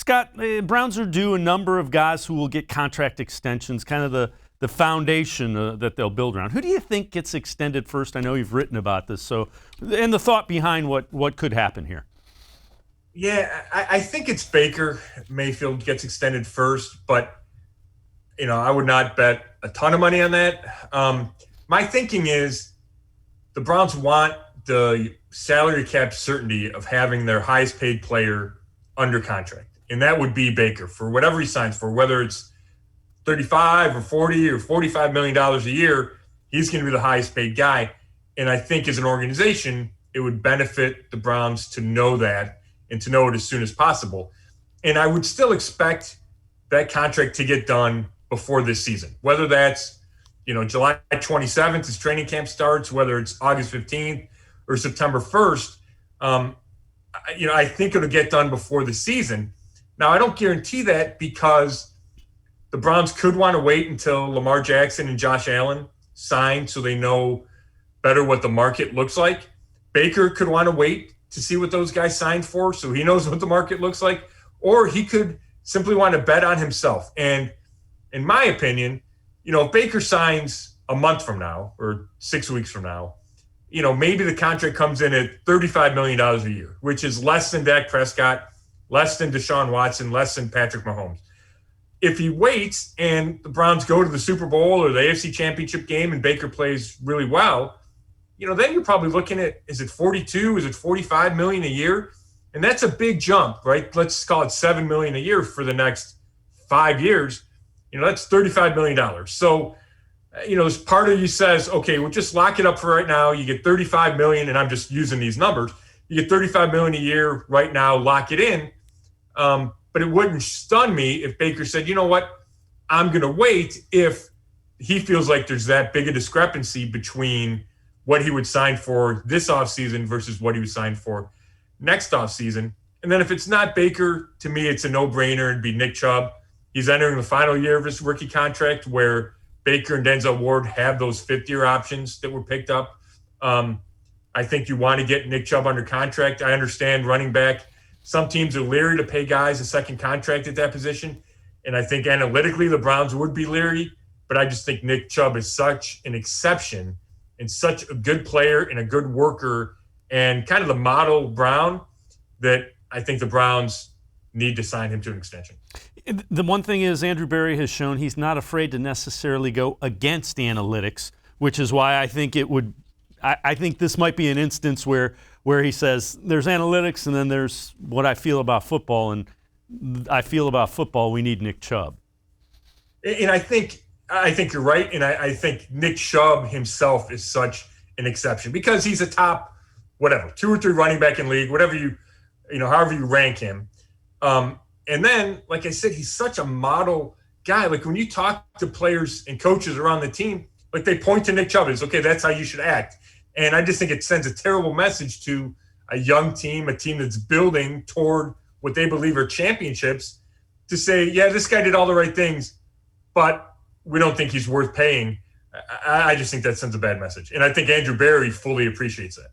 Scott, Browns are due a number of guys who will get contract extensions, kind of the foundation that they'll build around. Who do you think gets extended first? I know you've written about this, and the thought behind what could happen here. Yeah, I think it's Baker Mayfield gets extended first, but I would not bet a ton of money on that. My thinking is the Browns want the salary cap certainty of having their highest paid player under contract, and that would be Baker for whatever he signs for, whether it's 35 or 40 or $45 million a year. He's going to be the highest paid guy. And I think as an organization, it would benefit the Browns to know that and to know it as soon as possible. And I would still expect that contract to get done before this season, whether that's, July 27th as training camp starts, whether it's August 15th or September 1st. I think it'll get done before the season. Now, I don't guarantee that because the Browns could want to wait until Lamar Jackson and Josh Allen sign so they know better what the market looks like. Baker could want to wait to see what those guys signed for so he knows what the market looks like. Or he could simply want to bet on himself. And in my opinion, if Baker signs a month from now or 6 weeks from now, maybe the contract comes in at $35 million a year, which is less than Dak Prescott, less than Deshaun Watson, less than Patrick Mahomes. If he waits and the Browns go to the Super Bowl or the AFC Championship game and Baker plays really well, then you're probably looking at, is it 42? Is it 45 million a year? And that's a big jump, right? Let's call it $7 million a year for the next 5 years. That's $35 million. So, as part of you says, okay, we'll just lock it up for right now. You get $35 million, and I'm just using these numbers. You get $35 million a year right now, lock it in. But it wouldn't stun me if Baker said, you know what, I'm going to wait if he feels like there's that big a discrepancy between what he would sign for this offseason versus what he would sign for next offseason. And then if it's not Baker, to me, it's a no-brainer. It'd be Nick Chubb. He's entering the final year of his rookie contract where Baker and Denzel Ward have those fifth-year options that were picked up. I think you want to get Nick Chubb under contract. I understand running back. Some teams are leery to pay guys a second contract at that position. And I think analytically the Browns would be leery. But I just think Nick Chubb is such an exception and such a good player and a good worker and kind of the model Brown that I think the Browns need to sign him to an extension. The one thing is Andrew Berry has shown he's not afraid to necessarily go against analytics, which is why I think I think this might be an instance where he says there's analytics and then there's what I feel about football, and I feel about football we need Nick Chubb. And I think you're right, and I think Nick Chubb himself is such an exception because he's a top, 2 or 3 running back in league, whatever however you rank him. And then, like I said, he's such a model guy. Like when you talk to players and coaches around the team, like they point to Nick Chubb as, okay, that's how you should act. And I just think it sends a terrible message to a young team, a team that's building toward what they believe are championships, to say, yeah, this guy did all the right things, but we don't think he's worth paying. I just think that sends a bad message. And I think Andrew Berry fully appreciates that.